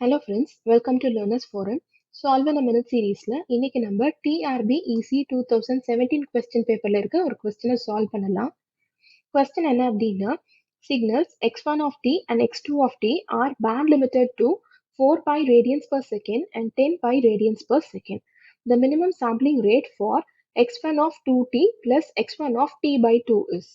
Hello friends, welcome to Learners Forum. Solve in a Minute சீரீஸ்ல இன்னைக்கு நம்ம TRB EC 2017 question பேப்பர்ல இருக்க ஒரு கொஸ்டினை சால்வ் பண்ணலாம். கொஸ்டின் என்ன அப்படின்னா, signals x1 of t and x2 of t are band limited to 4 pi radians per second and 10 pi radians per second. The minimum sampling rate for x1 of 2t plus x1 of t by 2 is.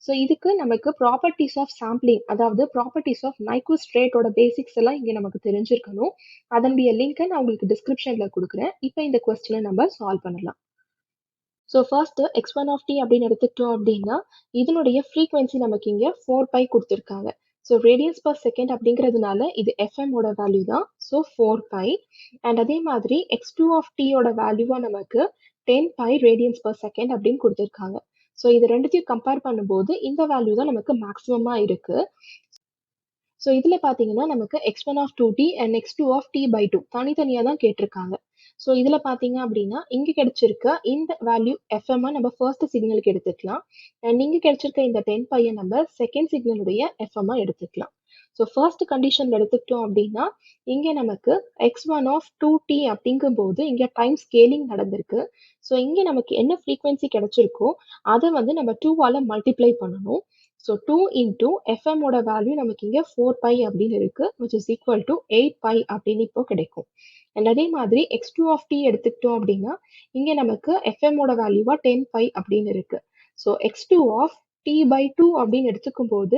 So இதுக்கு நமக்கு properties of sampling, அதாவது properties of Nyquist ரேட்டோட basics எல்லாம் இங்கே நமக்கு தெரிஞ்சிருக்கணும். அதனுடைய லிங்கை நான் உங்களுக்கு டிஸ்கிரிப்ஷனில் கொடுக்குறேன். இப்போ இந்த கொஸ்டினை நம்ம சால்வ் பண்ணலாம். So first x1 of t அப்படின்னு எடுத்துக்கிட்டோம் அப்படின்னா இதனுடைய ஃப்ரீக்வன்சி நமக்கு இங்கே 4 பை கொடுத்துருக்காங்க. ஸோ ரேடியன்ஸ் பர் செகண்ட் அப்படிங்கிறதுனால இது எஃப்எம்மோட வேல்யூ தான். ஸோ 4 பை அண்ட் அதே மாதிரி x2 of t-யோட வேல்யூவா நமக்கு 10 பை ரேடியன்ஸ் பர் செகண்ட் அப்படின்னு கொடுத்துருக்காங்க. ஸோ இது ரெண்டுத்தையும் கம்பேர் பண்ணும்போது இந்த வேல்யூ தான் நமக்கு மேக்ஸிமமா இருக்கு. ஸோ இதுல பாத்தீங்கன்னா நமக்கு x1 of 2t and x2 of t by 2 தனித்தனியா தான் கேட்டிருக்காங்க. ஸோ இதுல பாத்தீங்க அப்படின்னா இங்க கிடைச்சிருக்க இந்த வேல்யூ எஃப்எம் நம்ம ஃபர்ஸ்ட் சிக்னலுக்கு எடுத்துக்கலாம் அண்ட் இங்க கிடைச்சிருக்க இந்த 10 பையை நம்ம செகண்ட் சிக்னலுடைய எஃப்எம் எடுத்துக்கலாம். ஸோ ஃபர்ஸ்ட் கண்டிஷன்ல எடுத்துக்கிட்டோம் அப்படின்னா இங்க நமக்கு x1 of 2t அப்படிங்கும் போது இங்க டைம் ஸ்கேலிங் நடந்திருக்கு. ஸோ இங்க நமக்கு என்ன ஃப்ரீக்வன்சி கிடைச்சிருக்கோ அதை வந்து நம்ம 2ஆல மல்டிப்ளை பண்ணணும். ஸோ 2 இன்டூ எஃப்எம்மோட வேல்யூ நமக்கு இங்கே 4 பை அப்படின்னு இருக்கு, which is equal to 8 pi அப்படின்னு இப்போ கிடைக்கும். அண்ட் அதே மாதிரி x2 of t எடுத்துக்கிட்டோம் அப்படின்னா இங்கே நமக்கு எஃப்எம்மோட வேல்யூவா 10 பை அப்படின்னு இருக்கு. So x2 of t by 2 அப்படின்னு எடுத்துக்கும் போது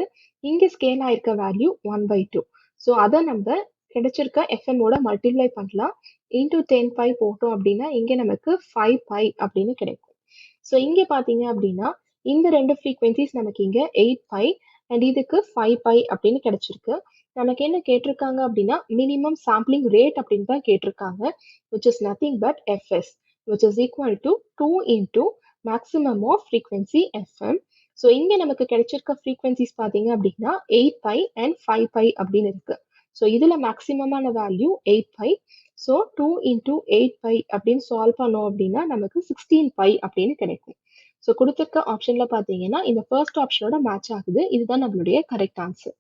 இங்கே ஸ்கேல் ஆயிருக்க வேல்யூ 1 by 2. ஸோ அதை நம்ம கிடைச்சிருக்க எஃப்எம்மோட மல்டிப்ளை பண்ணலாம். இன்டூ 10 பை போட்டோம் அப்படின்னா இங்கே நமக்கு 5 பை அப்படின்னு கிடைக்கும். ஸோ இங்கே பார்த்தீங்க அப்படின்னா இந்த ரெண்டு ஃப்ரீக்வன்சிஸ் நமக்கு இங்க 8 பை அண்ட் இதுக்கு 5 பை அப்படின்னு கிடைச்சிருக்கு. நமக்கு என்ன கேட்டிருக்காங்க அப்படின்னா மினிமம் சாம்பிளிங் ரேட் அப்படின்னு தான் கேட்டிருக்காங்க, which is nothing but fs, which is equal to 2 into maximum of frequency fm. So இங்க நமக்கு கிடைச்சிருக்க ஃப்ரீக்வன்சிஸ் பார்த்தீங்க அப்படின்னா 8 பை அண்ட் 5 பை அப்படின்னு இருக்கு. ஸோ இதுல மேக்சிமமான value 8 pi. So 2 into 8 pi அப்படின்னு சால்வ் பண்ணோம் அப்படின்னா நமக்கு 16 பை அப்படின்னு கிடைக்கும். ஸோ கொடுத்துருக்க ஆப்ஷன்ல பார்த்தீங்கன்னா இந்த ஃபர்ஸ்ட் ஆப்ஷனோட மேட்ச் ஆகுது. இதுதான் நம்மளுடைய கரெக்ட் ஆன்சர்.